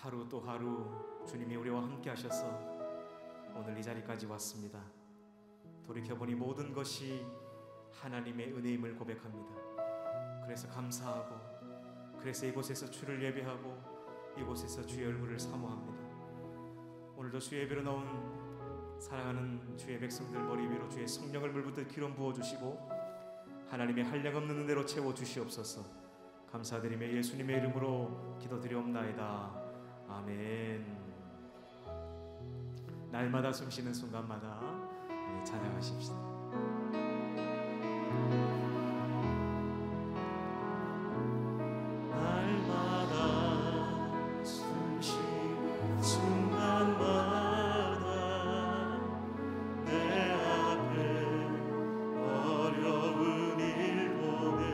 하루 또 하루 주님이 우리와 함께 하셔서 오늘 이 자리까지 왔습니다. 돌이켜보니 모든 것이 하나님의 은혜임을 고백합니다. 그래서 감사하고, 그래서 이곳에서 주를 예배하고 이곳에서 주의 얼굴을 사모합니다. 오늘도 주의 예배로 나온 사랑하는 주의 백성들 머리 위로 주의 성령을 물붓듯 기름 부어주시고 하나님의 한량없는 은혜로 채워주시옵소서. 감사드리며 예수님의 이름으로 기도드리옵나이다. 아멘. 날마다 숨쉬는 순간마다 찬양하십시다. 날마다 숨쉬는 순간마다 내 앞에 어려운 일 보내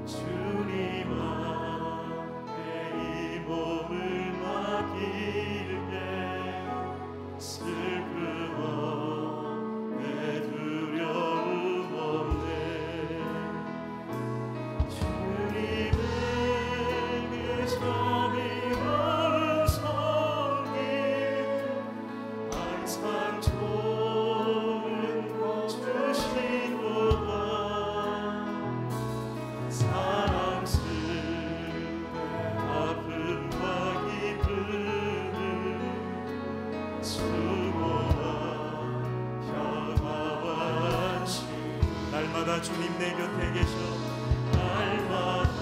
주님 앞에 이 몸을 맡길 때 슬픔 없네 두려움 없네 주님에게 정의로운 섬김 항상 좋은 것 주시도다 사랑스레 아픔과 기쁨을 수고와 평화와 안식 날마다 주님 내 곁에 계셔 날마다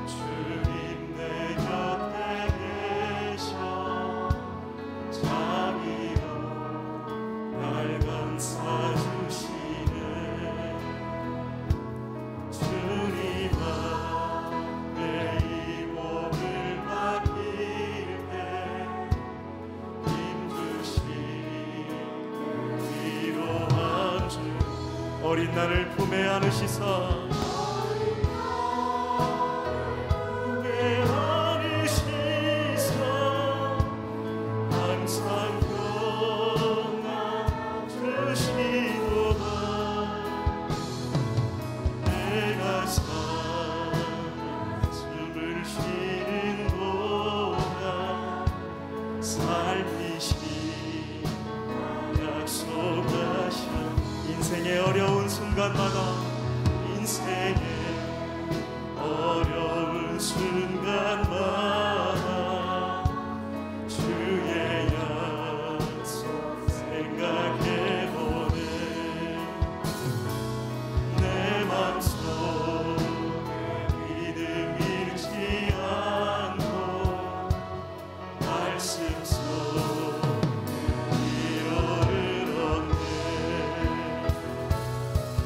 주님 내 곁에 계셔 자비로 날 감싸주시네 주님 앞에 이 몸을 맡길 때 위로한 주 어린 나를 품에 안으시사 품에 안으시사 항상 평안 주시도다 내가 사는 숨을 쉬는 동안 살피시 약속하셔 인생의 어려운 순간마다 인생의 어려운 순간마다 주의 약속 생각해보네 내 맘속에 믿음 잃지 않고 말씀 속에 위로를 얻네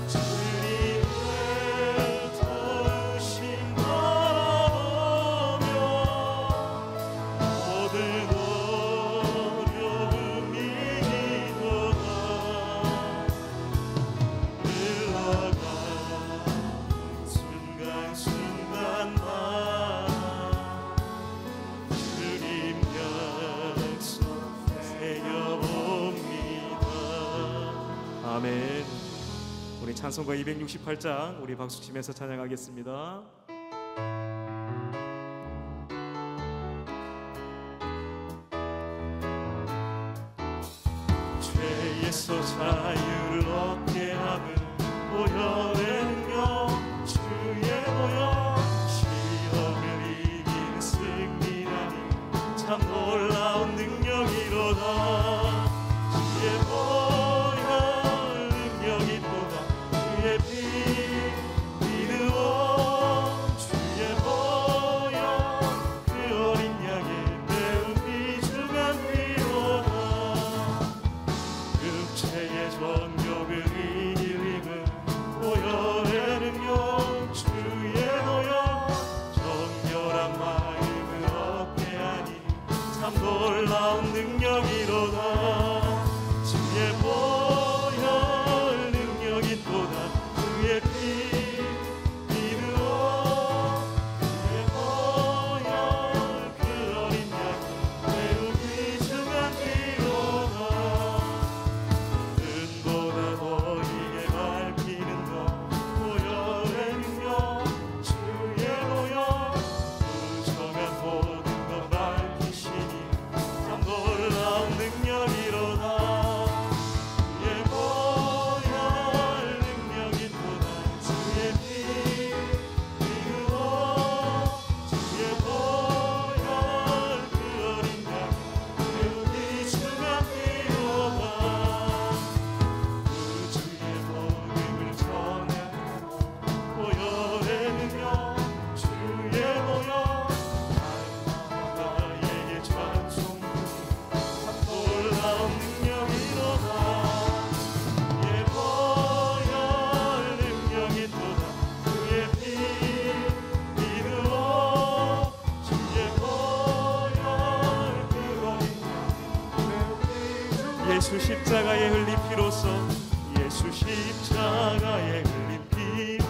주님의 도우심 바라보며 모든 어려움 이기도다 흘러가 순간순간마다 주님 약속 새겨봅니다. 아멘. 우리 찬송가 268장 우리 박수치면서 찬양하겠습니다. 죄에서 자유를 얻게 하는 보혈의 능력 주의 보혈 시험을 이기는 승리라니 참 놀라운 능력이로다 주의 보혈 능력이 또다 주의 피 믿으오 주의 보혈 그 어린 양의 매우 귀중한 피로다 육체의 정욕을 이기는 보혈의 예수 십자가에 흘린 피로써 예수 십자가에 흘린 피로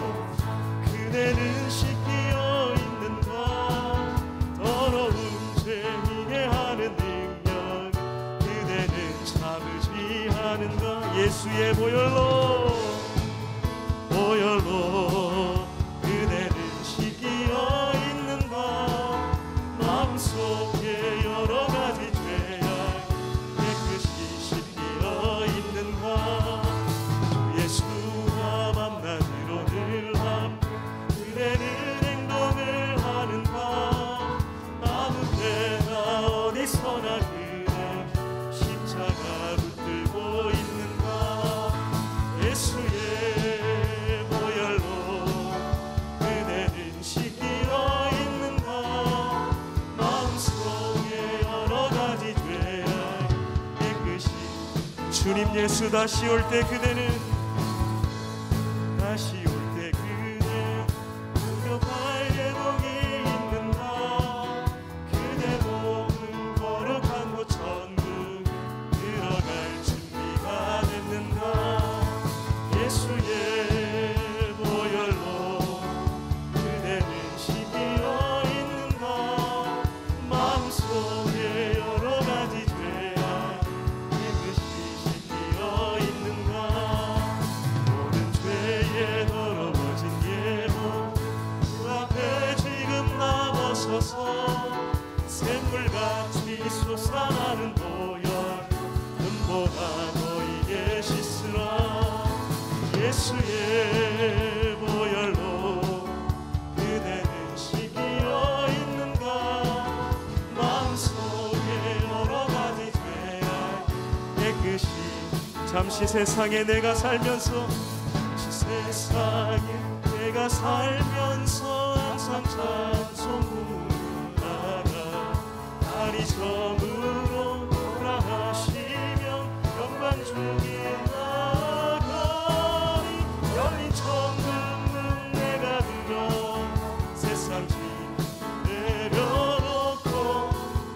그대는 씻기어 있는가. 더러운 죄인의 하는 능력 그대는 참으지 않은가. 예수의 보혈로 그대는 씻기어 있는가. 마음속에 여러 가지 죄악 깨끗이 씻기어 있는가. 주 예수와 만나기로 늘 함께 그대는 행동을 하는가. 아무 때나 어디서나 그대 십자가 붙들고 있는가. 예수의 주님 예수 다시 올 때 그대는 무력할 예복이 있는가. 그대 몸은 거룩한 곳 천국 들어갈 준비가 됐는가. 예수의 보혈로 그대는 씻기어 있는가. 마음속에 여러 가지 죄악 모든 죄에 더러워진 예복 그 앞에 지금 나와서서 샘물같이 솟아나는 보혈 눈보다 너희에게 씻으라. 예수의 보혈로 그대는 씻기어 있는가. 마음속에 여러 가지 죄악 깨끗이 잠시 세상에 내가 살면서 항상 찬송 부르다가 다리 저물어 돌아가시며 영광 중에 나가리. 열린 천국문 내가 들어 세상 짐 내려놓고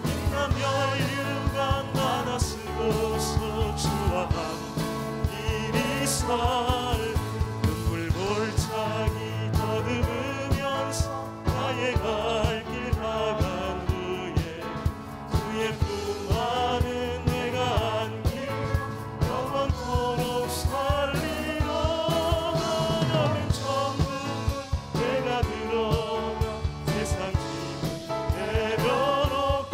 빛난 멸류관 받아 쓰고서 주와 함께 살 눈물 골짜기 더듬으면서 나의 갈 길 나간 후에 주의 품 안에 내가 안길 영원토록 살리라. 너는 천국문 내가 들어가 세상 짐 내려놓고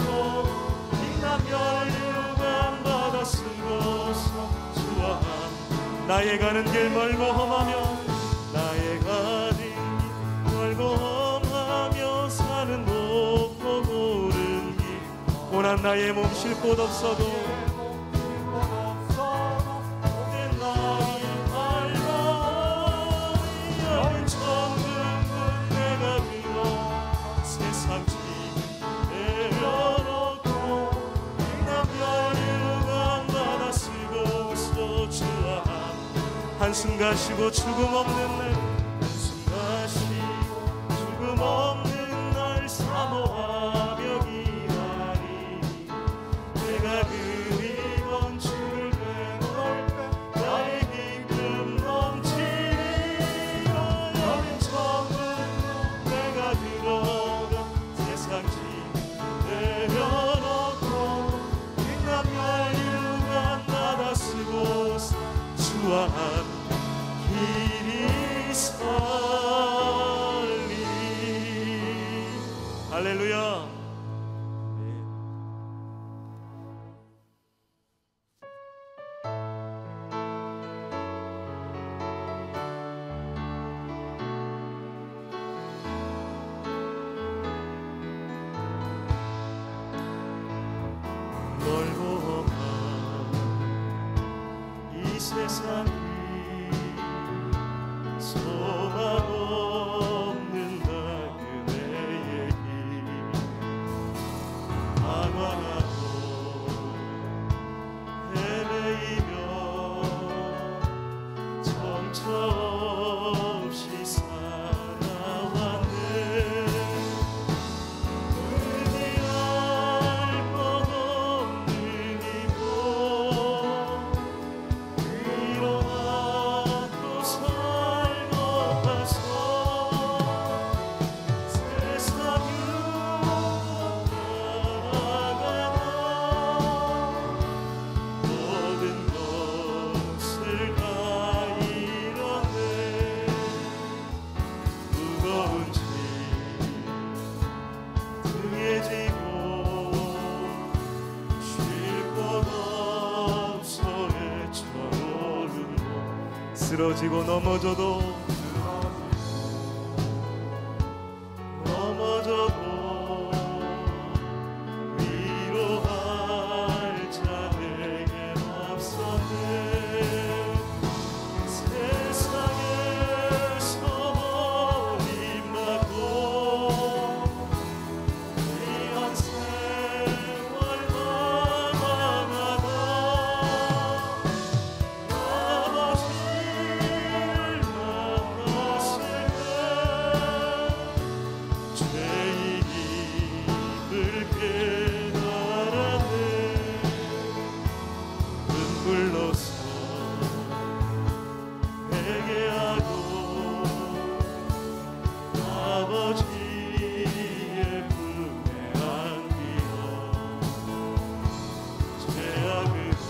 빛난 멸류관 받아 쓰고서 주와 함께 나의 가는 길 멀고 험하며 사는 높고 고른 길 고난 나의 몸 쉴 곳 없어도 오랜 날이 밝아. 여린 천국문 내가 들어 세상 짐 내려놓고 빛난 멸류관 받아 쓰고서 주와 한숨 가시고 죽음 없는 날 한숨 가시고 죽음 없는 날 사모하며 기다리니 내가 그리던 주를 뵈볼 때 나의 기쁨 넘치리라. 여린 천국문 내가 들어가 세상 짐 내려놓고 빛난 멸류관 받아 쓰고서 주와 함께 길이 살리. 할렐루야. 멀고 험한 이 세상 소망 없는 나 그대의 길 방황하고 헤매이며 정처 없이 살아왔네. 의미할 것 없는 이곳 쓰러지고 넘어져도 위로할 자 내겐 없었네. 세상에서 버림받고 귀한 세월 방황하다 아버지를 만났을 때 죄인임을 깨달았네. 눈물로서 회개하고 아버지의 품에 안기고 죄악으로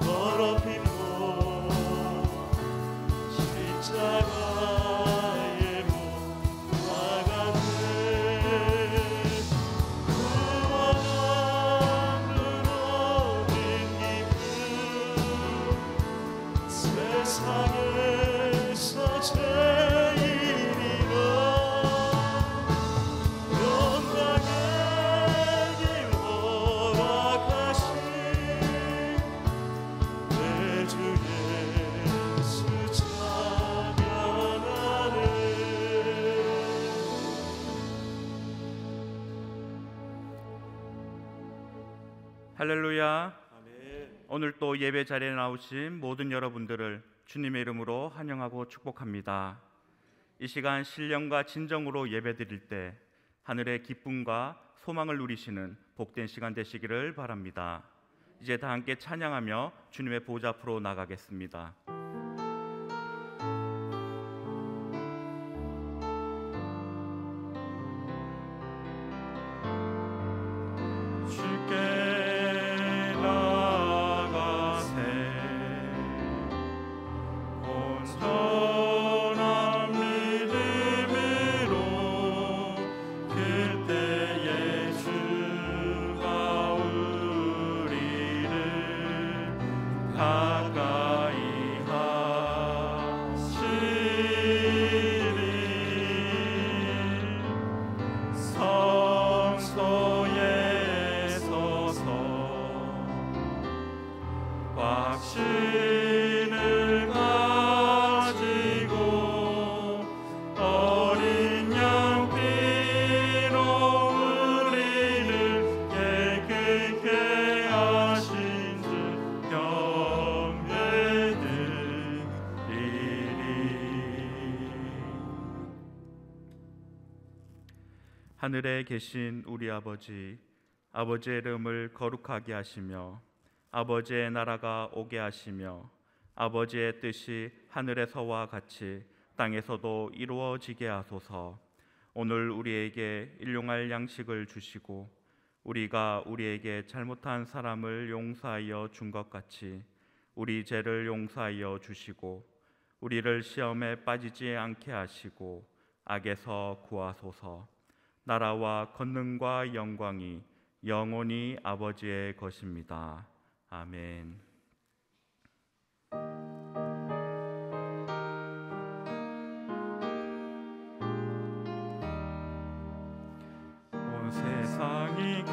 더럽힘도 십자가에 못 박았네. 구원 얻는 기쁨 세상에서 제일이라 영광의 길 허락하신 내 주 예수 찬양하네. 할렐루야. 아멘. 오늘 또 예배 자리에 나오신 모든 여러분들을 주님의 이름으로 환영하고 축복합니다. 이 시간 신령과 진정으로 예배드릴 때 하늘의 기쁨과 소망을 누리시는 복된 시간 되시기를 바랍니다. 이제 다 함께 찬양하며 주님의 보좌 앞으로 나가겠습니다. 주께 나가세 온전한 믿음으로 그때에 주가 우리를 가까이 하시리. 성소에 서서 확신을 가지고 어린 양 피로 우리를 깨끗게 하신 주 경배드리리. 하늘에 계신 우리 아버지, 아버지의 이름을 거룩하게 하시며 아버지의 나라가 오게 하시며 아버지의 뜻이 하늘에서와 같이 땅에서도 이루어지게 하소서. 오늘 우리에게 일용할 양식을 주시고 우리가 우리에게 잘못한 사람을 용서하여 준 것 같이 우리 죄를 용서하여 주시고 우리를 시험에 빠지지 않게 하시고 악에서 구하소서. 나라와 권능과 영광이 영원히 아버지의 것입니다. 아멘. 온 세상이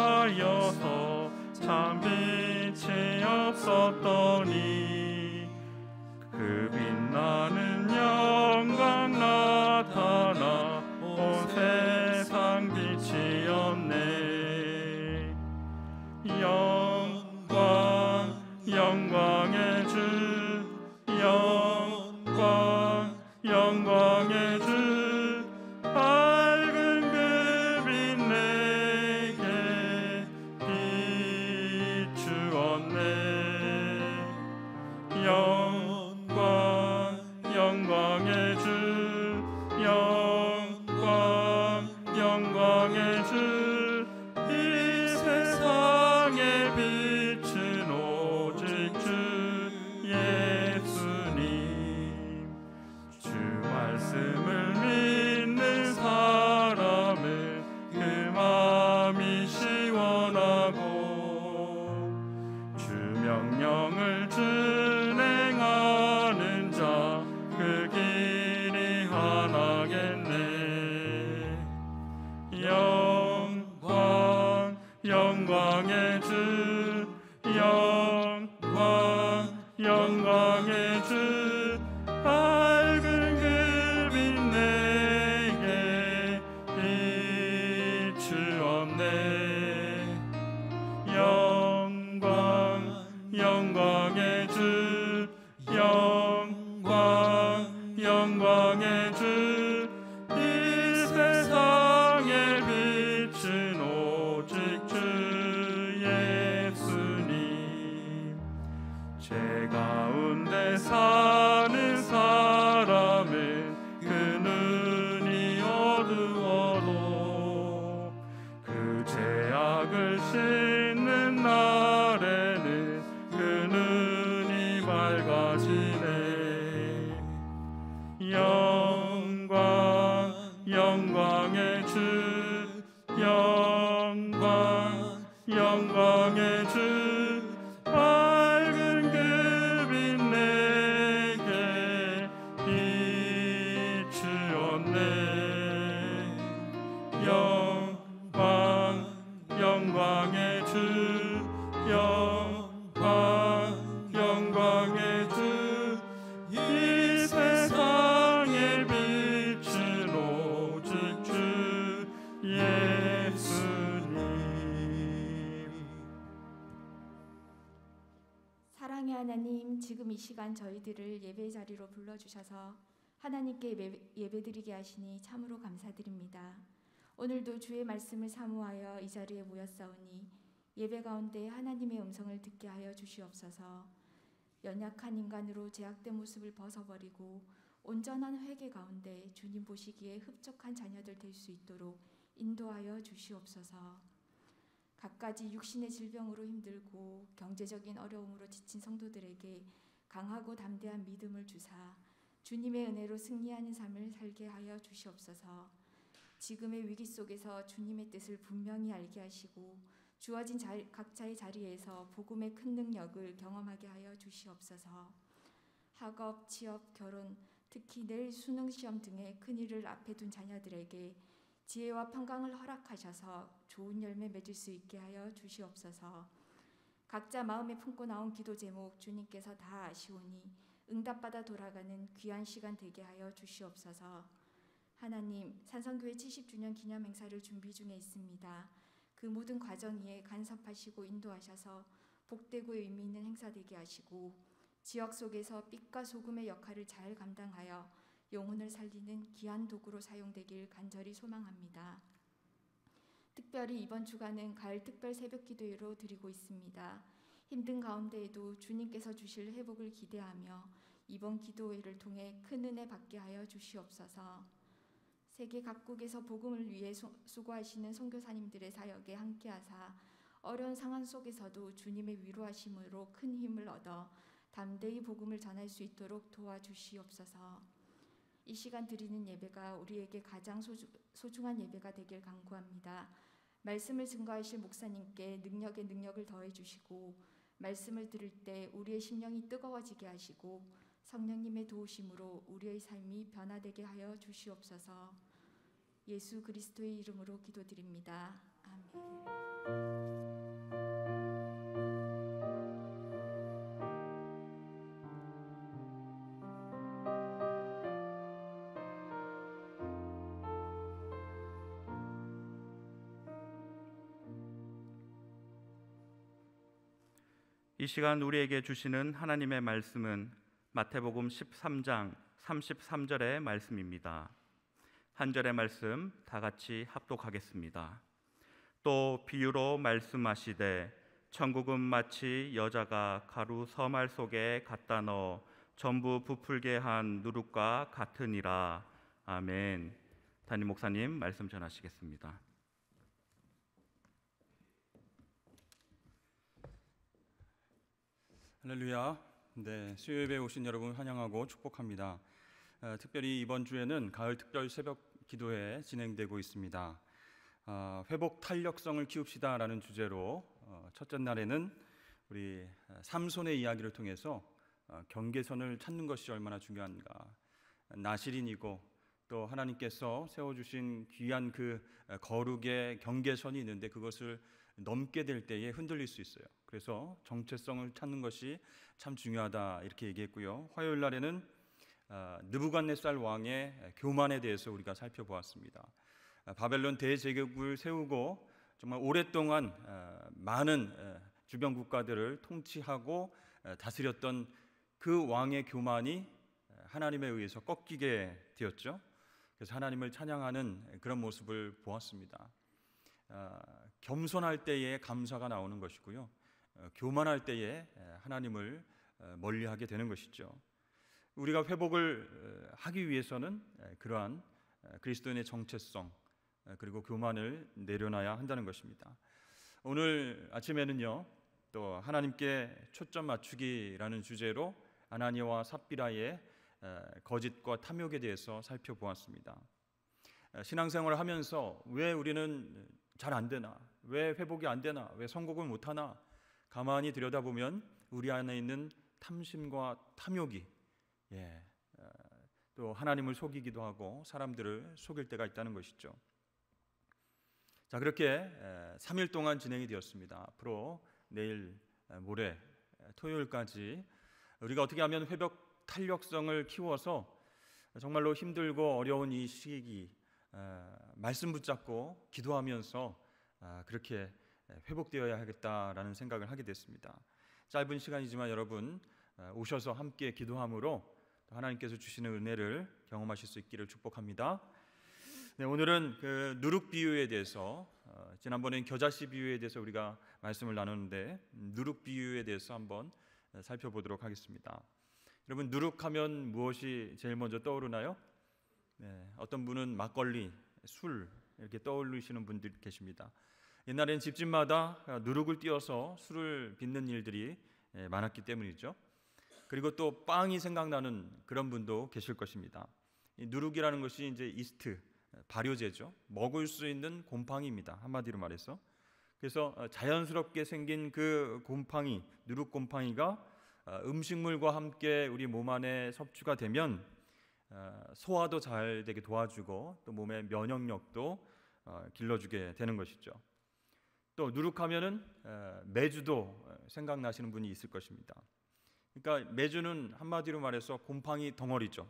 캄캄하여서 참 빛이 없었더니 그 빛나는 영광 나타나 온 세상 빛이었네. 영광 영광의 주 영광 영광의 주 밝은 그 빛 내게 비추었네. 영광 영광의 영광의 주 영광의 주 밝은 그 빛 내게 비추었네. 영광의 주 영광의 주 이 세상에 빛은 오직 주 예수님. 죄 가운데 사는 사람은 그 눈이 어두워도 그 죄악을 씻는 날에는 그 눈이 밝아지네. 영광의 주 영광의 주 밝은 그 빛 내게 비추었네. 영광의 주 영광의 주 이 세상에 빛은 오직 주 예수님. 사랑의 하나님, 지금 이 시간 저희들을 예배 자리로 불러주셔서 하나님께 예배드리게 하시니 참으로 감사드립니다. 오늘도 주의 말씀을 사모하여 이 자리에 모였사오니 예배 가운데 하나님의 음성을 듣게 하여 주시옵소서. 연약한 인간으로 제약된 모습을 벗어버리고 온전한 회개 가운데 주님 보시기에 흡족한 자녀들 될 수 있도록 인도하여 주시옵소서. 갖가지 육신의 질병으로 힘들고 경제적인 어려움으로 지친 성도들에게 강하고 담대한 믿음을 주사 주님의 은혜로 승리하는 삶을 살게 하여 주시옵소서. 지금의 위기 속에서 주님의 뜻을 분명히 알게 하시고 주어진 각자의 자리에서 복음의 큰 능력을 경험하게 하여 주시옵소서. 학업, 취업, 결혼, 특히 내일 수능 시험 등의 큰 일을 앞에 둔 자녀들에게 지혜와 평강을 허락하셔서 좋은 열매 맺을 수 있게 하여 주시옵소서. 각자 마음에 품고 나온 기도 제목 주님께서 다 아시오니 응답받아 돌아가는 귀한 시간 되게 하여 주시옵소서. 하나님, 산성교회 70주년 기념 행사를 준비 중에 있습니다. 그 모든 과정 위에 간섭하시고 인도하셔서 복되고 의미 있는 행사 되게 하시고 지역 속에서 빛과 소금의 역할을 잘 감당하여 영혼을 살리는 귀한 도구로 사용되길 간절히 소망합니다. 특별히 이번 주간은 가을 특별 새벽 기도회로 드리고 있습니다. 힘든 가운데에도 주님께서 주실 회복을 기대하며 이번 기도회를 통해 큰 은혜 받게 하여 주시옵소서. 세계 각국에서 복음을 위해 수고하시는 선교사님들의 사역에 함께하사 어려운 상황 속에서도 주님의 위로하심으로 큰 힘을 얻어 담대히 복음을 전할 수 있도록 도와주시옵소서. 이 시간 드리는 예배가 우리에게 가장 소중한 예배가 되길 간구합니다. 말씀을 증거하실 목사님께 능력에 능력을 더해 주시고 말씀을 들을 때 우리의 심령이 뜨거워지게 하시고 성령님의 도우심으로 우리의 삶이 변화되게 하여 주시옵소서. 예수 그리스도의 이름으로 기도드립니다. 아멘. 이 시간 우리에게 주시는 하나님의 말씀은 마태복음 13장 33절의 말씀입니다. 한 절의 말씀 다 같이 합독하겠습니다. 또 비유로 말씀하시되 천국은 마치 여자가 가루 서말 속에 갖다 넣어 전부 부풀게 한 누룩과 같으니라. 아멘. 담임 목사님 말씀 전하시겠습니다. 할렐루야. 네, 수요예배에 오신 여러분 환영하고 축복합니다. 특별히 이번 주에는 가을 특별 새벽 기도회 진행되고 있습니다. 회복 탄력성을 키웁시다라는 주제로 첫째 날에는 우리 삼손의 이야기를 통해서 경계선을 찾는 것이 얼마나 중요한가, 나실인이고 또 하나님께서 세워주신 귀한 그 거룩의 경계선이 있는데 그것을 넘게 될 때에 흔들릴 수 있어요. 그래서 정체성을 찾는 것이 참 중요하다 이렇게 얘기했고요. 화요일 날에는 느부갓네살 왕의 교만에 대해서 우리가 살펴보았습니다. 바벨론 대제국을 세우고 정말 오랫동안 많은 주변 국가들을 통치하고 다스렸던 그 왕의 교만이 하나님에 의해서 꺾이게 되었죠. 그래서 하나님을 찬양하는 그런 모습을 보았습니다. 겸손할 때에 감사가 나오는 것이고요. 교만할 때에 하나님을 멀리하게 되는 것이죠. 우리가 회복을 하기 위해서는 그러한 그리스도인의 정체성 그리고 교만을 내려놔야 한다는 것입니다. 오늘 아침에는요, 또 하나님께 초점 맞추기라는 주제로 아나니아와 삽비라의 거짓과 탐욕에 대해서 살펴보았습니다. 신앙생활을 하면서 왜 우리는 잘 안 되나, 왜 회복이 안 되나, 왜 성공을 못 하나 가만히 들여다보면 우리 안에 있는 탐심과 탐욕이 또 하나님을 속이기도 하고 사람들을 속일 때가 있다는 것이죠. 자, 그렇게 3일 동안 진행이 되었습니다. 앞으로 내일 모레 토요일까지 우리가 어떻게 하면 회복 탄력성을 키워서 정말로 힘들고 어려운 이 시기 말씀 붙잡고 기도하면서 그렇게 회복되어야 하겠다라는 생각을 하게 됐습니다. 짧은 시간이지만 여러분 오셔서 함께 기도함으로 하나님께서 주시는 은혜를 경험하실 수 있기를 축복합니다. 네, 오늘은 그 누룩 비유에 대해서 지난번엔 겨자씨 비유에 대해서 우리가 말씀을 나눴는데 누룩 비유에 대해서 한번 살펴보도록 하겠습니다. 여러분, 누룩하면 무엇이 제일 먼저 떠오르나요? 네, 어떤 분은 막걸리, 술 이렇게 떠올리시는 분들 계십니다. 옛날엔 집집마다 누룩을 띄워서 술을 빚는 일들이 많았기 때문이죠. 그리고 또 빵이 생각나는 그런 분도 계실 것입니다. 이 누룩이라는 것이 이제 이스트, 발효제죠. 먹을 수 있는 곰팡이입니다. 한마디로 말해서. 그래서 자연스럽게 생긴 그 곰팡이, 누룩 곰팡이가 음식물과 함께 우리 몸 안에 섭취가 되면 소화도 잘 되게 도와주고 또 몸의 면역력도 길러주게 되는 것이죠. 또 누룩하면은 메주도 생각나시는 분이 있을 것입니다. 그러니까 메주는 한마디로 말해서 곰팡이 덩어리죠.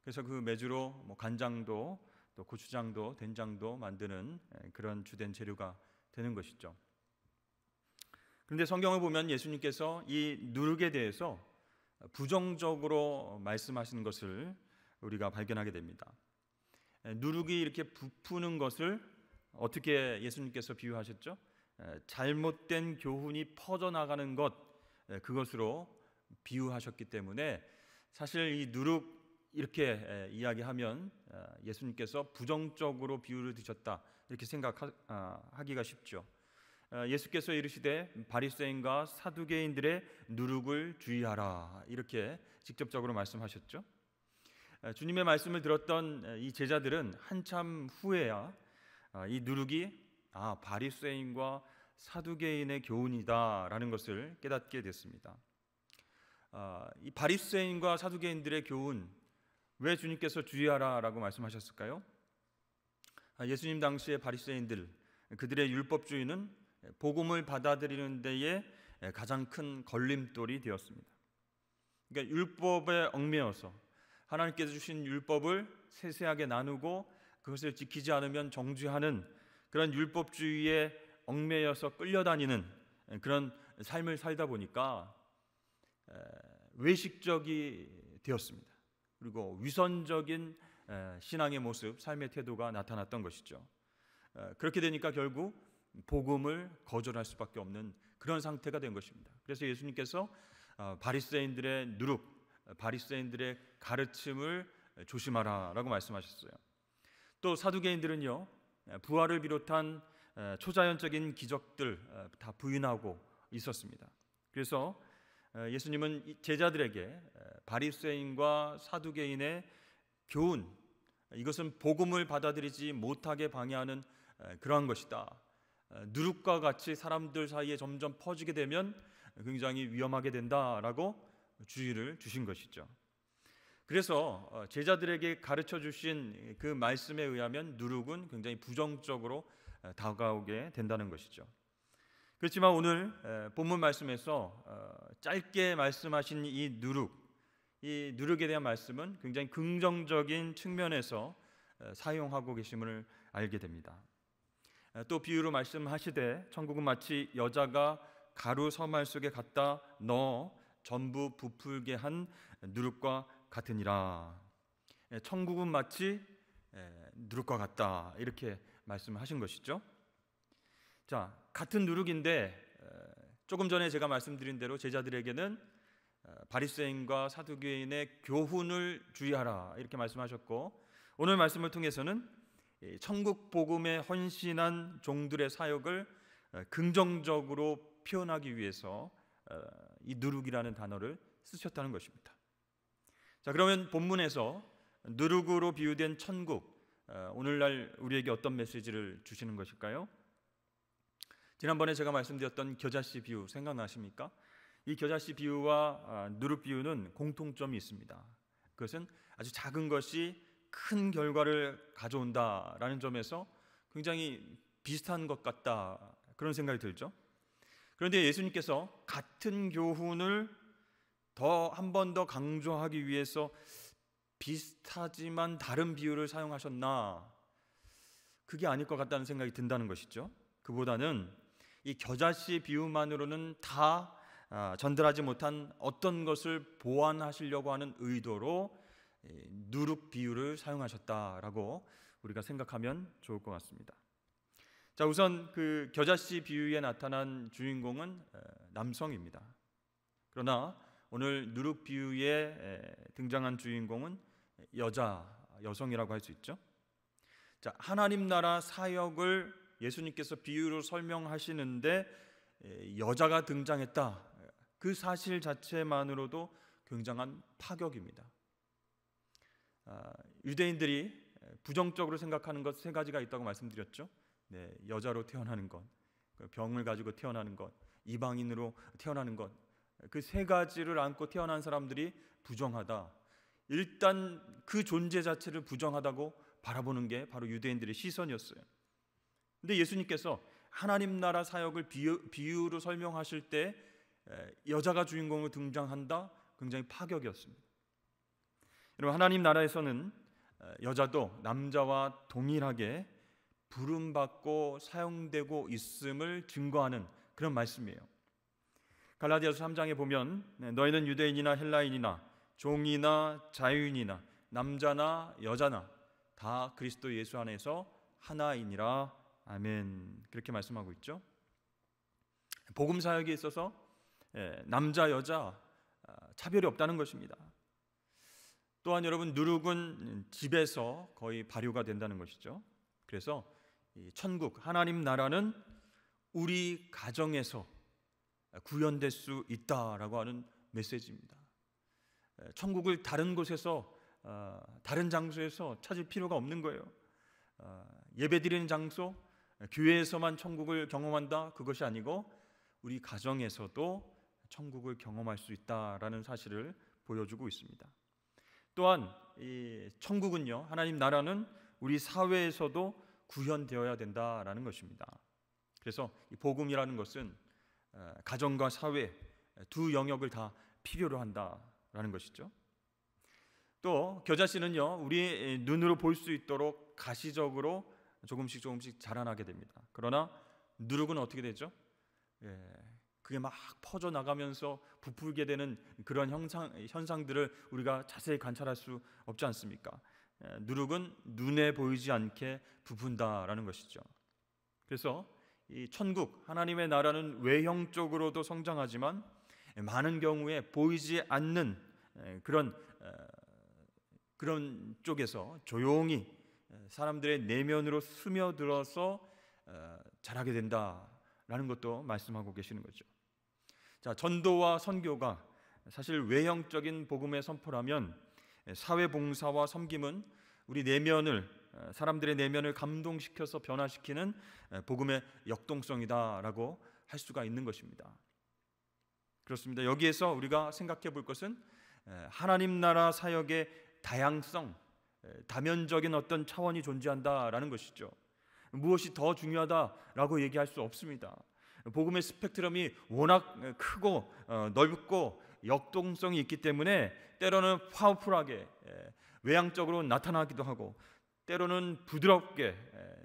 그래서 그 메주로 뭐 간장도 또 고추장도 된장도 만드는 그런 주된 재료가 되는 것이죠. 그런데 성경을 보면 예수님께서 이 누룩에 대해서 부정적으로 말씀하시는 것을 우리가 발견하게 됩니다. 누룩이 이렇게 부푸는 것을 어떻게 예수님께서 비유하셨죠? 잘못된 교훈이 퍼져나가는 것, 그것으로 비유하셨기 때문에 사실 이 누룩 이렇게 이야기하면 예수님께서 부정적으로 비유를 드셨다 이렇게 생각하기가 쉽죠. 예수께서 이르시되 바리새인과 사두개인들의 누룩을 주의하라 이렇게 직접적으로 말씀하셨죠. 주님의 말씀을 들었던 이 제자들은 한참 후에야 이 누룩이 바리새인과 사두개인의 교훈이다라는 것을 깨닫게 됐습니다. 이 바리새인과 사두개인들의 교훈, 왜 주님께서 주의하라라고 말씀하셨을까요? 예수님 당시의 바리새인들, 그들의 율법주의는 복음을 받아들이는 데에 가장 큰 걸림돌이 되었습니다. 그러니까 율법에 얽매여서 하나님께서 주신 율법을 세세하게 나누고 그것을 지키지 않으면 정죄하는 그런 율법주의에 얽매여서 끌려다니는 그런 삶을 살다 보니까 외식적이 되었습니다. 그리고 위선적인 신앙의 모습, 삶의 태도가 나타났던 것이죠. 그렇게 되니까 결국 복음을 거절할 수밖에 없는 그런 상태가 된 것입니다. 그래서 예수님께서 바리새인들의 누룩, 바리새인들의 가르침을 조심하라라고 말씀하셨어요. 또 사두개인들은요, 부활을 비롯한 초자연적인 기적들 다 부인하고 있었습니다. 그래서 예수님은 제자들에게 바리새인과 사두개인의 교훈, 이것은 복음을 받아들이지 못하게 방해하는 그러한 것이다. 누룩과 같이 사람들 사이에 점점 퍼지게 되면 굉장히 위험하게 된다라고 주의를 주신 것이죠. 그래서 제자들에게 가르쳐 주신 그 말씀에 의하면 누룩은 굉장히 부정적으로 다가오게 된다는 것이죠. 그렇지만 오늘 본문 말씀에서 짧게 말씀하신 이 누룩에 대한 말씀은 굉장히 긍정적인 측면에서 사용하고 계심을 알게 됩니다. 또 비유로 말씀하시되 천국은 마치 여자가 가루 서말 속에 갖다 넣어 전부 부풀게 한 누룩과 같으니라. 천국은 마치 누룩과 같다, 이렇게 말씀하신 것이죠. 자, 같은 누룩인데 조금 전에 제가 말씀드린 대로 제자들에게는 바리새인과 사두개인의 교훈을 주의하라, 이렇게 말씀하셨고, 오늘 말씀을 통해서는 천국 복음에 헌신한 종들의 사역을 긍정적으로 표현하기 위해서 이 누룩이라는 단어를 쓰셨다는 것입니다. 자, 그러면 본문에서 누룩으로 비유된 천국, 오늘날 우리에게 어떤 메시지를 주시는 것일까요? 지난번에 제가 말씀드렸던 겨자씨 비유 생각나십니까? 이 겨자씨 비유와 누룩 비유는 공통점이 있습니다. 그것은 아주 작은 것이 큰 결과를 가져온다라는 점에서 굉장히 비슷한 것 같다, 그런 생각이 들죠. 그런데 예수님께서 같은 교훈을 한 번 더 강조하기 위해서 비슷하지만 다른 비유를 사용하셨나? 그게 아닐 것 같다는 생각이 든다는 것이죠. 그보다는 이 겨자씨 비유만으로는 다 전달하지 못한 어떤 것을 보완하시려고 하는 의도로 누룩 비유를 사용하셨다라고 우리가 생각하면 좋을 것 같습니다. 자, 우선 그 겨자씨 비유에 나타난 주인공은 남성입니다. 그러나 오늘 누룩 비유에 등장한 주인공은 여성이라고 할 수 있죠. 자, 하나님 나라 사역을 예수님께서 비유로 설명하시는데 여자가 등장했다, 그 사실 자체만으로도 굉장한 파격입니다. 유대인들이 부정적으로 생각하는 것 세 가지가 있다고 말씀드렸죠. 네, 여자로 태어나는 것, 병을 가지고 태어나는 것, 이방인으로 태어나는 것, 그 세 가지를 안고 태어난 사람들이 부정하다. 일단 그 존재 자체를 부정하다고 바라보는 게 바로 유대인들의 시선이었어요. 근데 예수님께서 하나님 나라 사역을 비유로 설명하실 때 여자가 주인공으로 등장한다, 굉장히 파격이었습니다. 여러분, 하나님 나라에서는 여자도 남자와 동일하게 부름받고 사용되고 있음을 증거하는 그런 말씀이에요. 갈라디아서 3장에 보면 너희는 유대인이나 헬라인이나 종이나 자유인이나 남자나 여자나 다 그리스도 예수 안에서 하나이니라. 아멘. 그렇게 말씀하고 있죠. 복음 사역에 있어서 남자 여자 차별이 없다는 것입니다. 또한 여러분, 누룩은 집에서 거의 발효가 된다는 것이죠. 그래서 이 천국 하나님 나라는 우리 가정에서 구현될 수 있다라고 하는 메시지입니다. 천국을 다른 곳에서 다른 장소에서 찾을 필요가 없는 거예요. 예배드리는 장소, 교회에서만 천국을 경험한다, 그것이 아니고 우리 가정에서도 천국을 경험할 수 있다라는 사실을 보여주고 있습니다. 또한 이 천국은요, 하나님 나라는 우리 사회에서도 구현되어야 된다라는 것입니다. 그래서 이 복음이라는 것은 가정과 사회 두 영역을 다 필요로 한다라는 것이죠. 또 겨자씨는요, 우리 눈으로 볼 수 있도록 가시적으로 조금씩 자라나게 됩니다. 그러나 누룩은 어떻게 되죠? 그게 막 퍼져나가면서 부풀게 되는 그런 현상들을 우리가 자세히 관찰할 수 없지 않습니까? 누룩은 눈에 보이지 않게 부푼다라는 것이죠. 그래서 이 천국 하나님의 나라는 외형적으로도 성장하지만 많은 경우에 보이지 않는 그런 쪽에서 조용히 사람들의 내면으로 스며들어서 자라게 된다라는 것도 말씀하고 계시는 거죠. 자, 전도와 선교가 사실 외형적인 복음의 선포라면 사회 봉사와 섬김은 우리 내면을, 사람들의 내면을 감동시켜서 변화시키는 복음의 역동성이다라고 할 수가 있는 것입니다. 그렇습니다. 여기에서 우리가 생각해 볼 것은 하나님 나라 사역의 다양성, 다면적인 어떤 차원이 존재한다라는 것이죠. 무엇이 더 중요하다라고 얘기할 수 없습니다. 복음의 스펙트럼이 워낙 크고 넓고 역동성이 있기 때문에 때로는 파워풀하게 외향적으로 나타나기도 하고, 때로는 부드럽게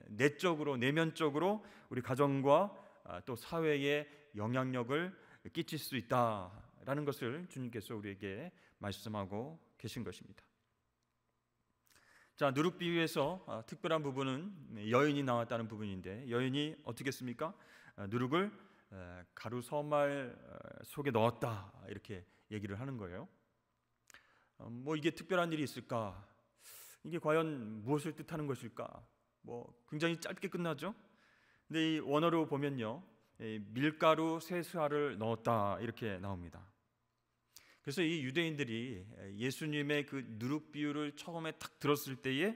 내적으로 내면적으로 우리 가정과 또 사회에 영향력을 끼칠 수 있다라는 것을 주님께서 우리에게 말씀하고 계신 것입니다. 자, 누룩 비유에서 특별한 부분은 여인이 나왔다는 부분인데, 여인이 어떻게 했습니까? 누룩을 가루 서말 속에 넣었다, 이렇게 얘기를 하는 거예요. 뭐 이게 특별한 일이 있을까? 이게 과연 무엇을 뜻하는 것일까? 뭐 굉장히 짧게 끝나죠. 근데 이 원어로 보면요, 밀가루 세스알을 넣었다, 이렇게 나옵니다. 그래서 이 유대인들이 예수님의 그 누룩 비유를 처음에 딱 들었을 때에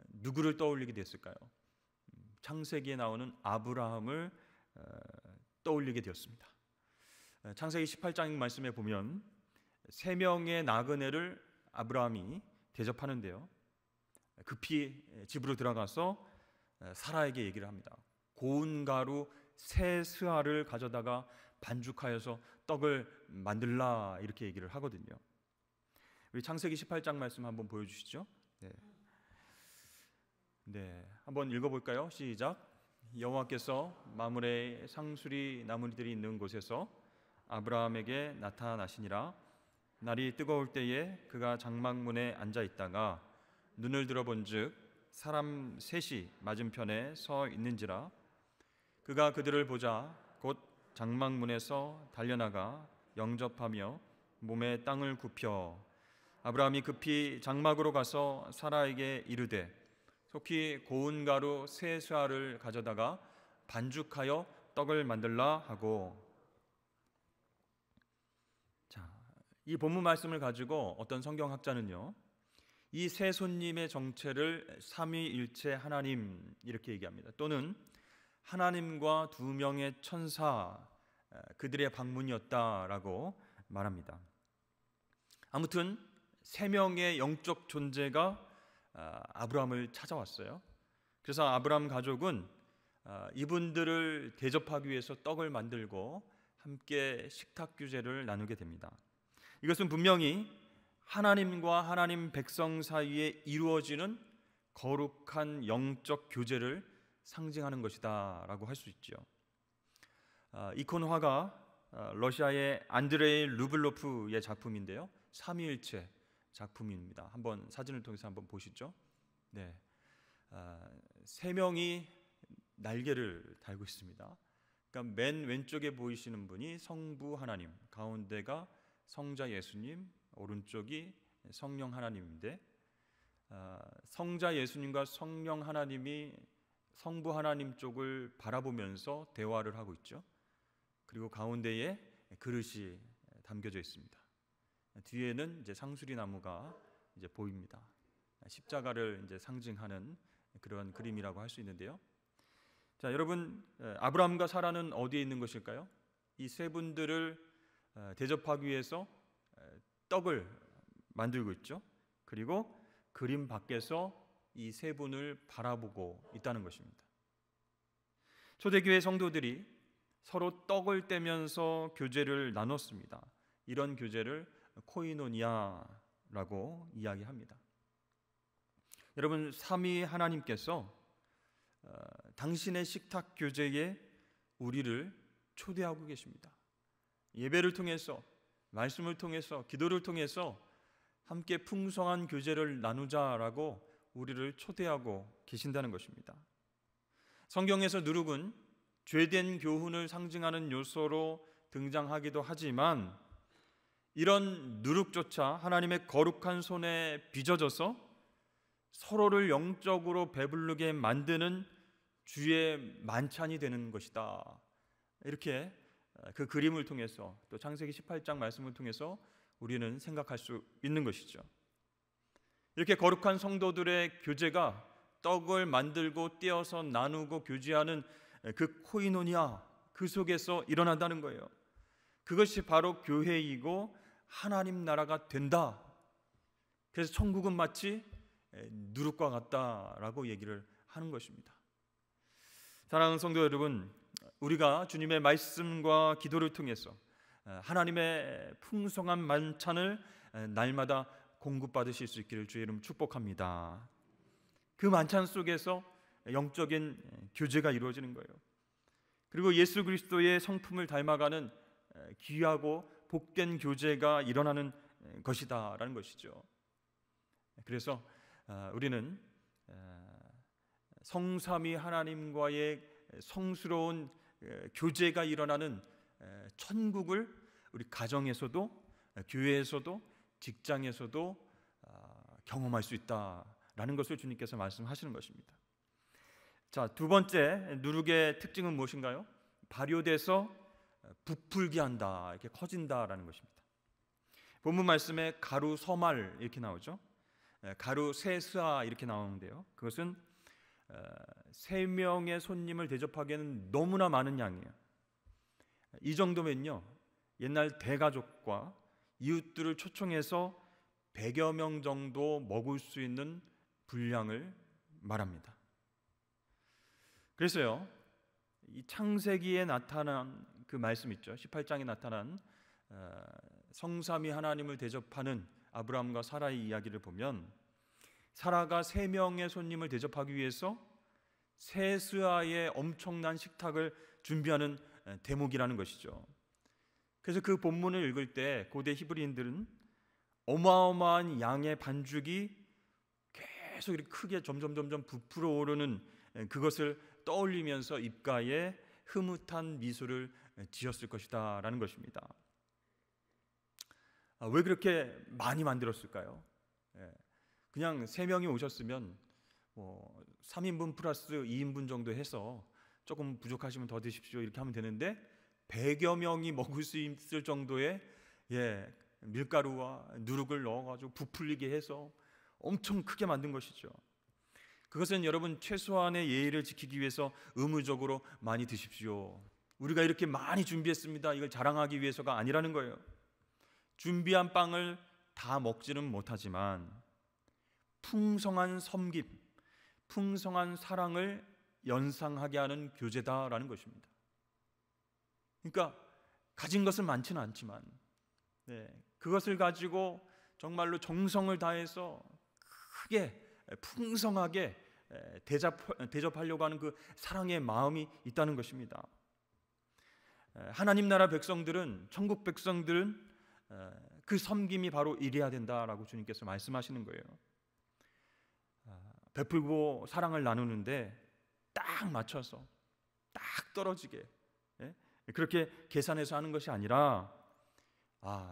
누구를 떠올리게 됐을까요? 창세기에 나오는 아브라함을 떠올리게 되었습니다. 창세기 18장 말씀에 보면 3명의 나그네를 아브라함이 대접하는데요, 급히 집으로 들어가서 사라에게 얘기를 합니다. 고운 가루 세 스아를 가져다가 반죽하여서 떡을 만들라, 이렇게 얘기를 하거든요. 우리 창세기 18장 말씀 한번 보여주시죠. 네, 한번 읽어볼까요? 시작. 여호와께서 마므레 상수리 나무들이 있는 곳에서 아브라함에게 나타나시니라. 날이 뜨거울 때에 그가 장막문에 앉아 있다가 눈을 들어본즉 사람 셋이 맞은편에 서 있는지라. 그가 그들을 보자 곧 장막문에서 달려나가 영접하며 몸에 땅을 굽혀 아브라함이 급히 장막으로 가서 사라에게 이르되 속히 고운 가루 세 스아를 가져다가 반죽하여 떡을 만들라 하고. 자, 이 본문 말씀을 가지고 어떤 성경학자는요, 이 세 손님의 정체를 삼위일체 하나님, 이렇게 얘기합니다. 또는 하나님과 2명의 천사, 그들의 방문이었다라고 말합니다. 아무튼 3명의 영적 존재가 아브라함을 찾아왔어요. 그래서 아브라함 가족은 이분들을 대접하기 위해서 떡을 만들고 함께 식탁 규제를 나누게 됩니다. 이것은 분명히 하나님과 하나님 백성 사이에 이루어지는 거룩한 영적 교제를 상징하는 것이다 라고 할 수 있죠. 이콘화가 러시아의 안드레이 루블로프의 작품인데요, 삼위일체 작품입니다. 한번 사진을 통해서 한번 보시죠. 네, 3명이 날개를 달고 있습니다. 그러니까 맨 왼쪽에 보이시는 분이 성부 하나님, 가운데가 성자 예수님, 오른쪽이 성령 하나님인데, 성자 예수님과 성령 하나님이 성부 하나님 쪽을 바라보면서 대화를 하고 있죠. 그리고 가운데에 그릇이 담겨져 있습니다. 뒤에는 이제 상수리 나무가 이제 보입니다. 십자가를 이제 상징하는 그런 그림이라고 할 수 있는데요. 자, 여러분, 아브라함과 사라는 어디에 있는 것일까요? 이 세 분들을 대접하기 위해서 떡을 만들고 있죠. 그리고 그림 밖에서 이 세 분을 바라보고 있다는 것입니다. 초대교회 성도들이 서로 떡을 떼면서 교제를 나눴습니다. 이런 교제를 코이노니아라고 이야기합니다. 여러분, 삼위 하나님께서 당신의 식탁 교제에 우리를 초대하고 계십니다. 예배를 통해서, 말씀을 통해서, 기도를 통해서 함께 풍성한 교제를 나누자라고 우리를 초대하고 계신다는 것입니다. 성경에서 누룩은 죄된 교훈을 상징하는 요소로 등장하기도 하지만, 이런 누룩조차 하나님의 거룩한 손에 빚어져서 서로를 영적으로 배부르게 만드는 주의 만찬이 되는 것이다. 이렇게 그 그림을 통해서, 또 창세기 18장 말씀을 통해서 우리는 생각할 수 있는 것이죠. 이렇게 거룩한 성도들의 교제가 떡을 만들고 떼어서 나누고 교제하는 그 코이노니아, 그 속에서 일어난다는 거예요. 그것이 바로 교회이고 하나님 나라가 된다. 그래서 천국은 마치 누룩과 같다라고 얘기를 하는 것입니다. 사랑하는 성도 여러분, 우리가 주님의 말씀과 기도를 통해서 하나님의 풍성한 만찬을 날마다 공급받으실 수 있기를 주의 이름 축복합니다. 그 만찬 속에서 영적인 교제가 이루어지는 거예요. 그리고 예수 그리스도의 성품을 닮아가는 귀하고 복된 교제가 일어나는 것이다라는 것이죠. 그래서 우리는 성삼위 하나님과의 성스러운 교제가 일어나는 천국을 우리 가정에서도 교회에서도 직장에서도 경험할 수 있다라는 것을 주님께서 말씀하시는 것입니다. 자, 두 번째 누룩의 특징은 무엇인가요? 발효돼서 부풀게 한다, 이렇게 커진다라는 것입니다. 본문 말씀에 가루 서말 이렇게 나오죠. 가루 세스아 이렇게 나오는데요. 그것은 3명의 손님을 대접하기에는 너무나 많은 양이에요. 이 정도면요, 옛날 대가족과 이웃들을 초청해서 100여 명 정도 먹을 수 있는 분량을 말합니다. 그래서요, 이 창세기에 나타난 그 말씀 있죠. 18장에 나타난 성삼위 하나님을 대접하는 아브라함과 사라의 이야기를 보면 사라가 3명의 손님을 대접하기 위해서 세스아의 엄청난 식탁을 준비하는 대목이라는 것이죠. 그래서 그 본문을 읽을 때 고대 히브리인들은 어마어마한 양의 반죽이 계속 이렇게 크게 점점 부풀어 오르는 그것을 떠올리면서 입가에 흐뭇한 미소를 지었을 것이다 라는 것입니다. 왜 그렇게 많이 만들었을까요? 그냥 3명이 오셨으면 3인분 플러스 2인분 정도 해서 조금 부족하시면 더 드십시오 이렇게 하면 되는데 100여 명이 먹을 수 있을 정도의 밀가루와 누룩을 넣어가지고 부풀리게 해서 엄청 크게 만든 것이죠. 그것은 여러분 최소한의 예의를 지키기 위해서 의무적으로 많이 드십시오, 우리가 이렇게 많이 준비했습니다, 이걸 자랑하기 위해서가 아니라는 거예요. 준비한 빵을 다 먹지는 못하지만 풍성한 섬김, 풍성한 사랑을 연상하게 하는 교제다라는 것입니다. 그러니까 가진 것은 많지는 않지만 그것을 가지고 정말로 정성을 다해서 크게 풍성하게 대접하려고 하는 그 사랑의 마음이 있다는 것입니다. 하나님 나라 백성들은, 천국 백성들은 그 섬김이 바로 이래야 된다라고 주님께서 말씀하시는 거예요. 베풀고 사랑을 나누는데 딱 맞춰서 딱 떨어지게 그렇게 계산해서 하는 것이 아니라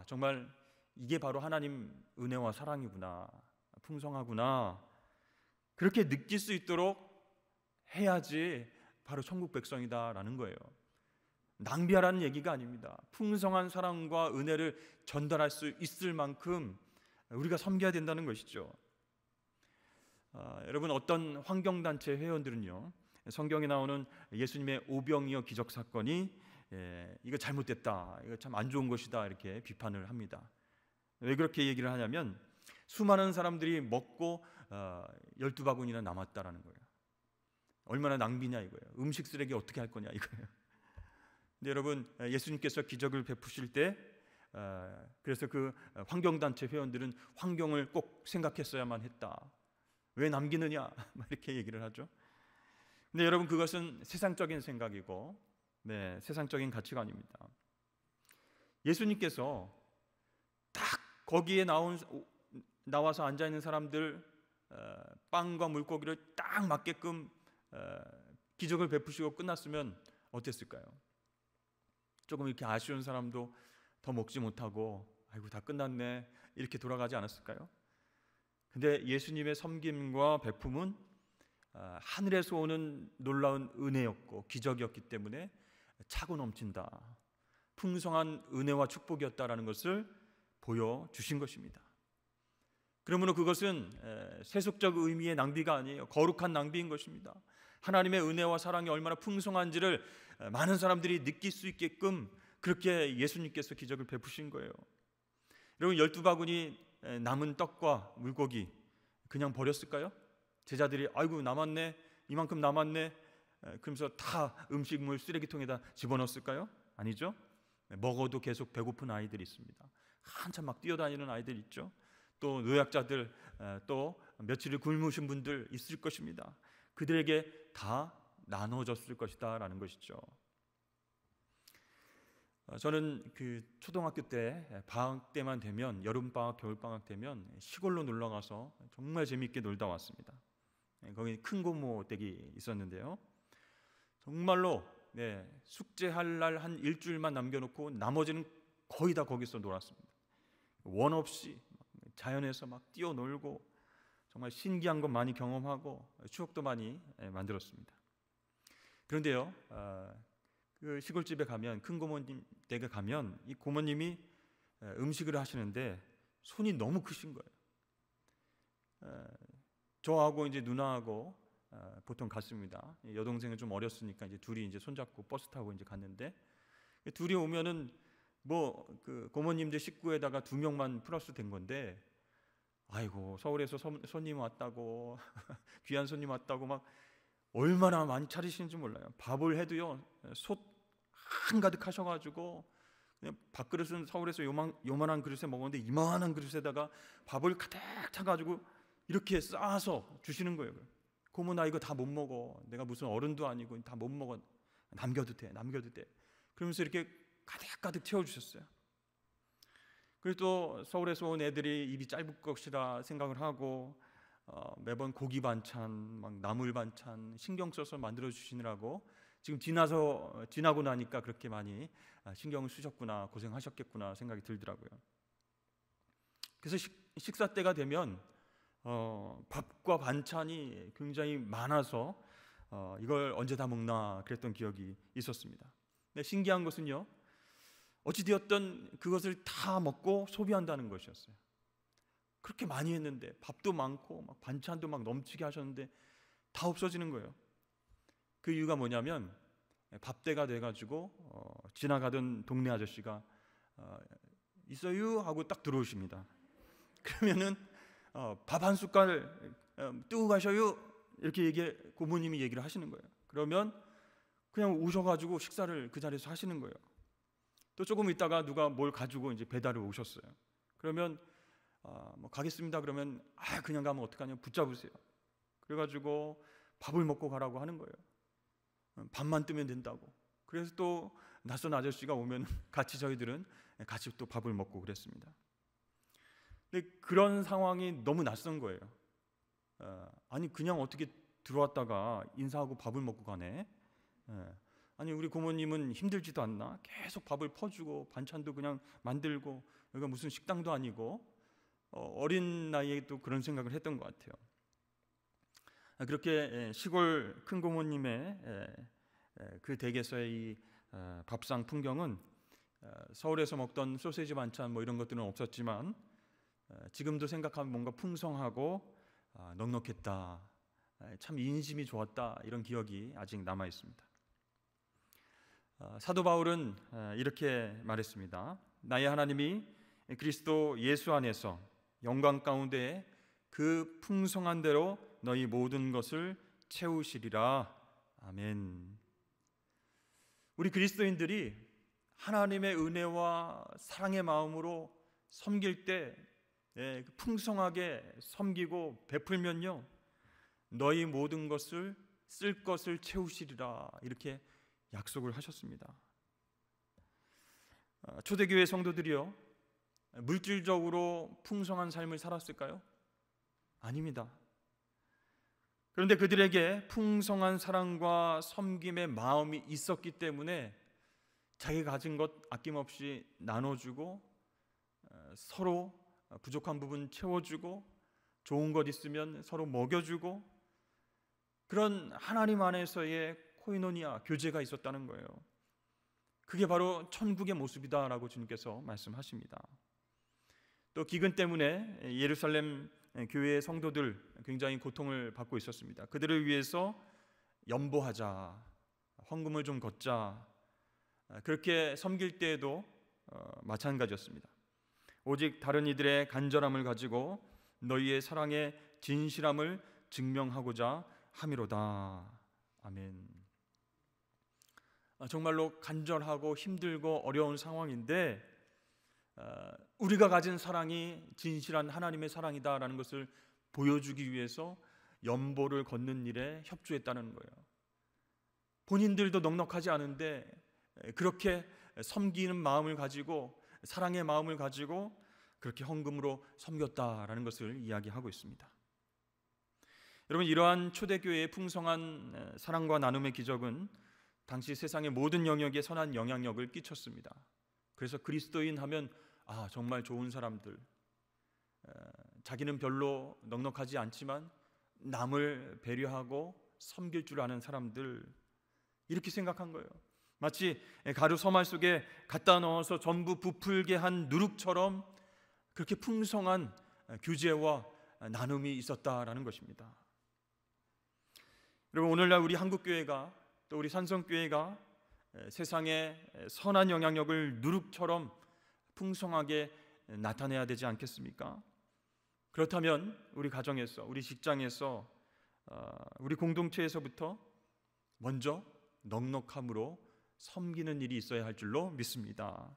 정말 이게 바로 하나님 은혜와 사랑이구나, 풍성하구나, 그렇게 느낄 수 있도록 해야지 바로 천국 백성이다라는 거예요. 낭비하라는 얘기가 아닙니다. 풍성한 사랑과 은혜를 전달할 수 있을 만큼 우리가 섬겨야 된다는 것이죠. 여러분, 어떤 환경단체 회원들은요, 성경에 나오는 예수님의 오병이어 기적 사건이 이거 잘못됐다, 이거 참 안 좋은 것이다 이렇게 비판을 합니다. 왜 그렇게 얘기를 하냐면 수많은 사람들이 먹고 12바구니나 남았다라는 거예요. 얼마나 낭비냐 이거예요. 음식 쓰레기 어떻게 할 거냐 이거예요. 근데 여러분, 예수님께서 기적을 베푸실 때 그래서 그 환경단체 회원들은 환경을 꼭 생각했어야만 했다, 왜 남기느냐 이렇게 얘기를 하죠. 근데 여러분, 그것은 세상적인 생각이고 세상적인 가치관입니다. 예수님께서 딱 거기에 나와서 앉아있는 사람들 빵과 물고기를 딱 맞게끔 기적을 베푸시고 끝났으면 어땠을까요? 조금 이렇게 아쉬운 사람도 더 먹지 못하고 아이고 다 끝났네 이렇게 돌아가지 않았을까요? 근데 예수님의 섬김과 베품은 하늘에서 오는 놀라운 은혜였고 기적이었기 때문에 차고 넘친다, 풍성한 은혜와 축복이었다라는 것을 보여주신 것입니다. 그러므로 그것은 세속적 의미의 낭비가 아니에요. 거룩한 낭비인 것입니다. 하나님의 은혜와 사랑이 얼마나 풍성한지를 많은 사람들이 느낄 수 있게끔 그렇게 예수님께서 기적을 베푸신 거예요. 여러분, 12바구니 남은 떡과 물고기 그냥 버렸을까요? 제자들이 아이고 남았네, 이만큼 남았네, 그러면서 다 음식물 쓰레기통에다 집어넣었을까요? 아니죠. 먹어도 계속 배고픈 아이들이 있습니다. 한참 막 뛰어다니는 아이들 있죠. 또 노약자들, 또 며칠을 굶으신 분들 있을 것입니다. 그들에게 다 나눠졌을 것이다 라는 것이죠. 저는 그 초등학교 때 방학 때만 되면, 여름방학, 겨울방학 되면 시골로 놀러 가서 정말 재미있게 놀다 왔습니다. 거기 큰 고모 댁이 있었는데요. 정말로 숙제할 날 한 일주일만 남겨놓고 나머지는 거의 다 거기서 놀았습니다. 원 없이 자연에서 막 뛰어놀고 정말 신기한 것 많이 경험하고 추억도 많이 만들었습니다. 그런데요, 그 시골집에 가면, 큰 고모님 댁에 가면 이 고모님이 음식을 하시는데 손이 너무 크신 거예요. 저하고 이제 누나하고 보통 갔습니다. 여동생은 좀 어렸으니까 이제 둘이 이제 손잡고 버스 타고 이제 갔는데, 둘이 오면은 뭐 그 고모님들 식구에다가 2명만 플러스 된 건데, 아이고 서울에서 손님 왔다고 귀한 손님 왔다고 막 얼마나 많이 차리시는지 몰라요. 밥을 해도요 솥 한가득 하셔가지고 그냥 밥그릇은 서울에서 요만한 그릇에 먹었는데 이만한 그릇에다가 밥을 가득 차가지고 이렇게 싸서 주시는 거예요. 고모 나 이거 다 못 먹어. 내가 무슨 어른도 아니고 다 못 먹어. 남겨도 돼. 그러면서 이렇게 가득 채워주셨어요. 그리고 또 서울에서 온 애들이 입이 짧을 것이라 생각을 하고 매번 고기 반찬, 막 나물 반찬 신경 써서 만들어 주시느라고 지금 지나고 나니까 그렇게 많이 신경을 쓰셨구나, 고생하셨겠구나 생각이 들더라고요. 그래서 식사 때가 되면 밥과 반찬이 굉장히 많아서 이걸 언제 다 먹나 그랬던 기억이 있었습니다. 근데 신기한 것은요, 어찌되었든 그것을 다 먹고 소비한다는 것이었어요. 그렇게 많이 했는데, 밥도 많고 막 반찬도 막 넘치게 하셨는데 다 없어지는 거예요. 그 이유가 뭐냐면 밥때가 돼가지고 지나가던 동네 아저씨가 있어요 하고 딱 들어오십니다. 그러면은 밥 한 숟갈 뜨고 가셔요 이렇게 고모님이 얘기를 하시는 거예요. 그러면 그냥 오셔가지고 식사를 그 자리에서 하시는 거예요. 또 조금 있다가 누가 뭘 가지고 이제 배달을 오셨어요. 그러면 뭐 가겠습니다. 그러면 그냥 가면 어떡하냐, 붙잡으세요. 그래가지고 밥을 먹고 가라고 하는 거예요. 밥만 뜨면 된다고. 그래서 또 낯선 아저씨가 오면 같이 저희들은 같이 또 밥을 먹고 그랬습니다. 근데 그런 상황이 너무 낯선 거예요. 아니 그냥 어떻게 들어왔다가 인사하고 밥을 먹고 가네. 아니 우리 고모님은 힘들지도 않나? 계속 밥을 퍼주고 반찬도 그냥 만들고, 여기가 무슨 식당도 아니고, 어린 나이에 또 그런 생각을 했던 것 같아요. 그렇게 시골 큰 고모님의 그 댁에서의 이 밥상 풍경은 서울에서 먹던 소세지 반찬 뭐 이런 것들은 없었지만 지금도 생각하면 뭔가 풍성하고 넉넉했다, 참 인심이 좋았다, 이런 기억이 아직 남아 있습니다. 사도 바울은 이렇게 말했습니다. 나의 하나님이 그리스도 예수 안에서 영광 가운데 그 풍성한 대로 너희 모든 것을 채우시리라. 아멘. 우리 그리스도인들이 하나님의 은혜와 사랑의 마음으로 섬길 때 풍성하게 섬기고 베풀면요, 너희 모든 것을 쓸 것을 채우시리라, 이렇게 약속을 하셨습니다. 초대교회 성도들이요, 물질적으로 풍성한 삶을 살았을까요? 아닙니다. 그런데 그들에게 풍성한 사랑과 섬김의 마음이 있었기 때문에 자기가 가진 것 아낌없이 나눠주고, 서로 부족한 부분 채워주고, 좋은 것 있으면 서로 먹여주고, 그런 하나님 안에서의 코이노니아, 교제가 있었다는 거예요. 그게 바로 천국의 모습이다라고 주님께서 말씀하십니다. 또 기근 때문에 예루살렘 교회의 성도들 굉장히 고통을 받고 있었습니다. 그들을 위해서 연보하자, 헌금을 좀 걷자, 그렇게 섬길 때에도 마찬가지였습니다. 오직 다른 이들의 간절함을 가지고 너희의 사랑의 진실함을 증명하고자 함이로다. 아멘. 정말로 간절하고 힘들고 어려운 상황인데 우리가 가진 사랑이 진실한 하나님의 사랑이다라는 것을 보여주기 위해서 연보를 걷는 일에 협조했다는 거예요. 본인들도 넉넉하지 않은데 그렇게 섬기는 마음을 가지고, 사랑의 마음을 가지고 그렇게 헌금으로 섬겼다라는 것을 이야기하고 있습니다. 여러분, 이러한 초대교회의 풍성한 사랑과 나눔의 기적은 당시 세상의 모든 영역에 선한 영향력을 끼쳤습니다. 그래서 그리스도인 하면 정말 좋은 사람들, 자기는 별로 넉넉하지 않지만 남을 배려하고 섬길 줄 아는 사람들, 이렇게 생각한 거예요. 마치 가루 서말 속에 갖다 넣어서 전부 부풀게 한 누룩처럼 그렇게 풍성한 규제와 나눔이 있었다라는 것입니다. 여러분, 오늘날 우리 한국교회가, 또 우리 산성교회가 세상에 선한 영향력을 누룩처럼 풍성하게 나타내야 되지 않겠습니까? 그렇다면 우리 가정에서, 우리 직장에서, 우리 공동체에서부터 먼저 넉넉함으로 섬기는 일이 있어야 할 줄로 믿습니다.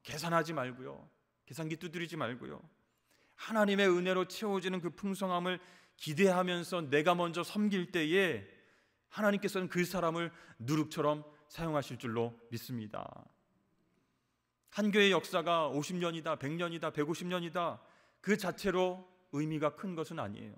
계산하지 말고요, 계산기 두드리지 말고요, 하나님의 은혜로 채워지는 그 풍성함을 기대하면서 내가 먼저 섬길 때에 하나님께서는 그 사람을 누룩처럼 사용하실 줄로 믿습니다. 한 교회의 역사가 50년이다, 100년이다, 150년이다, 그 자체로 의미가 큰 것은 아니에요.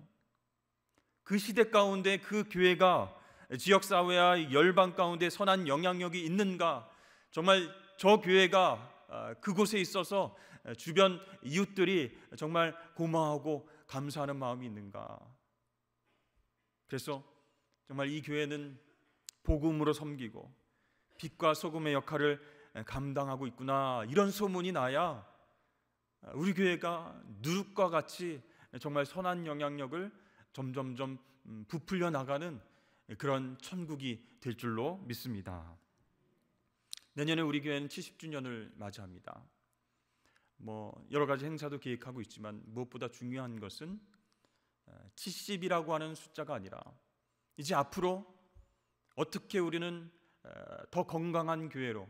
그 시대 가운데 그 교회가 지역사회와 열방 가운데 선한 영향력이 있는가, 정말 저 교회가 그곳에 있어서 주변 이웃들이 정말 고마워하고 감사하는 마음이 있는가. 그래서 정말 이 교회는 복음으로 섬기고 빛과 소금의 역할을 감당하고 있구나, 이런 소문이 나야 우리 교회가 누룩과 같이 정말 선한 영향력을 점점점 부풀려 나가는 그런 천국이 될 줄로 믿습니다. 내년에 우리 교회는 70주년을 맞이합니다. 여러 가지 행사도 계획하고 있지만 무엇보다 중요한 것은 70이라고 하는 숫자가 아니라 이제 앞으로 어떻게 우리는 더 건강한 교회로,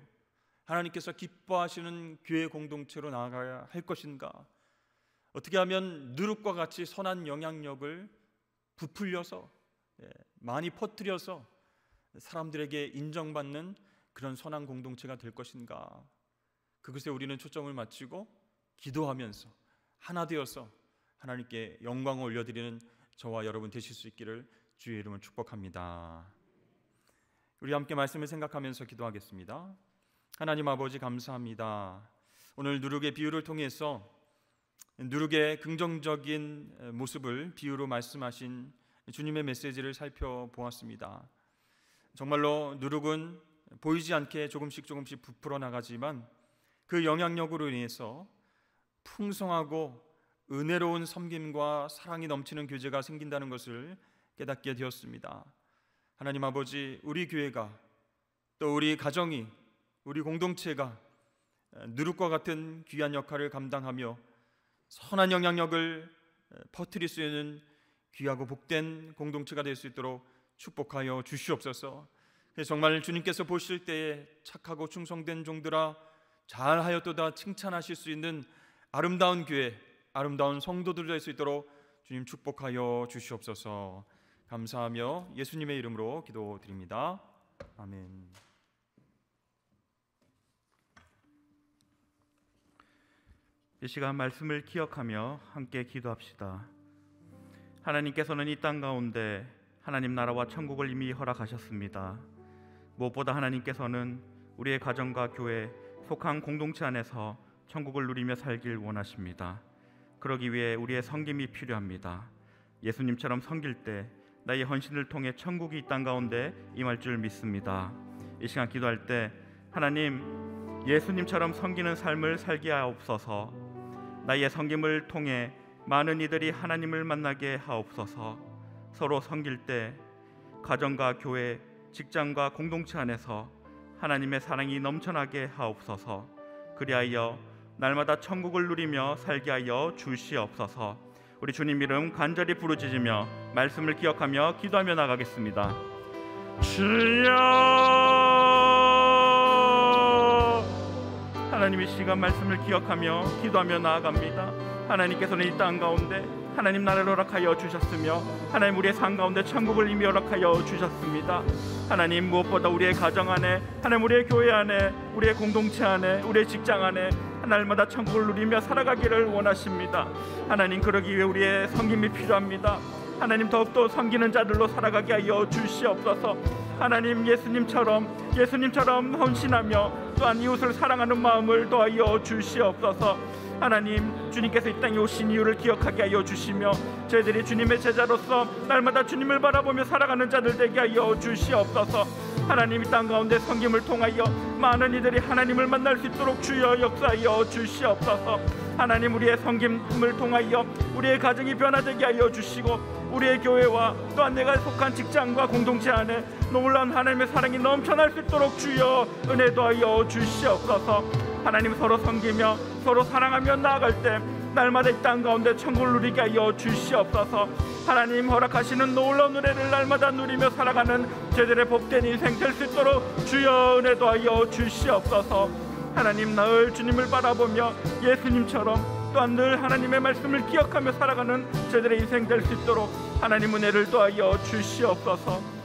하나님께서 기뻐하시는 교회 공동체로 나아가야 할 것인가, 어떻게 하면 누룩과 같이 선한 영향력을 부풀려서 많이 퍼뜨려서 사람들에게 인정받는 그런 선한 공동체가 될 것인가, 그것에 우리는 초점을 맞추고 기도하면서 하나 되어서 하나님께 영광을 올려드리는 저와 여러분 되실 수 있기를 주의 이름으로 축복합니다. 우리 함께 말씀을 생각하면서 기도하겠습니다. 하나님 아버지, 감사합니다. 오늘 누룩의 비유를 통해서 누룩의 긍정적인 모습을 비유로 말씀하신 주님의 메시지를 살펴보았습니다. 정말로 누룩은 보이지 않게 조금씩 부풀어 나가지만 그 영향력으로 인해서 풍성하고 은혜로운 섬김과 사랑이 넘치는 교제가 생긴다는 것을 깨닫게 되었습니다. 하나님 아버지, 우리 교회가, 또 우리 가정이, 우리 공동체가 누룩과 같은 귀한 역할을 감당하며 선한 영향력을 퍼뜨릴 수 있는 귀하고 복된 공동체가 될 수 있도록 축복하여 주시옵소서. 정말 주님께서 보실 때에 착하고 충성된 종들아 잘하였도다 칭찬하실 수 있는 아름다운 교회, 아름다운 성도들 될 수 있도록 주님 축복하여 주시옵소서. 감사하며 예수님의 이름으로 기도드립니다. 아멘. 이 시간 말씀을 기억하며 함께 기도합시다. 하나님께서는 이 땅 가운데 하나님 나라와 천국을 이미 허락하셨습니다. 무엇보다 하나님께서는 우리의 가정과 교회, 속한 공동체 안에서 천국을 누리며 살길 원하십니다. 그러기 위해 우리의 섬김이 필요합니다. 예수님처럼 섬길 때 나의 헌신을 통해 천국이 이 땅 가운데 임할 줄 믿습니다. 이 시간 기도할 때 하나님, 예수님처럼 섬기는 삶을 살게 하옵소서. 나의 섬김을 통해 많은 이들이 하나님을 만나게 하옵소서. 서로 섬길 때 가정과 교회, 직장과 공동체 안에서 하나님의 사랑이 넘쳐나게 하옵소서. 그리하여 날마다 천국을 누리며 살게 하여 주시옵소서. 우리 주님 이름 간절히 부르짖으며 말씀을 기억하며 기도하며 나가겠습니다. 주여 하나님의 시간 말씀을 기억하며 기도하며 나아갑니다. 하나님께서는 이 땅 가운데 하나님 나라를 허락하여 주셨으며 하나님 우리의 삶 가운데 천국을 이미 허락하여 주셨습니다. 하나님 무엇보다 우리의 가정 안에, 하나님 우리의 교회 안에, 우리의 공동체 안에, 우리의 직장 안에 날마다 천국을 누리며 살아가기를 원하십니다. 하나님 그러기 위해 우리의 섬김이 필요합니다. 하나님 더욱더 섬기는 자들로 살아가게 하여 주시옵소서. 하나님 예수님처럼 헌신하며 또한 이웃을 사랑하는 마음을 더하여 주시옵소서. 하나님 주님께서 이 땅에 오신 이유를 기억하게 하여 주시며 저희들이 주님의 제자로서 날마다 주님을 바라보며 살아가는 자들 되게 하여 주시옵소서. 하나님 이 땅 가운데 섬김을 통하여 많은 이들이 하나님을 만날 수 있도록 주여 역사하여 주시옵소서. 하나님 우리의 섬김을 통하여 우리의 가정이 변화되게 하여 주시고 우리의 교회와 또한 내가 속한 직장과 공동체 안에 놀라운 하나님의 사랑이 넘쳐날 수 있도록 주여 은혜 더하여 주시옵소서. 하나님 서로 섬기며 서로 사랑하며 나아갈 때 날마다 이 땅 가운데 천국을 누리게 하여 주시옵소서. 하나님 허락하시는 놀라운 은혜를 날마다 누리며 살아가는 저희들의 복된 인생 될 수 있도록 주여 은혜 더하여 주시옵소서. 하나님 늘 주님을 바라보며 예수님처럼 또한 늘 하나님의 말씀을 기억하며 살아가는 저희들의 인생 될 수 있도록 하나님 은혜를 더하여 주시옵소서.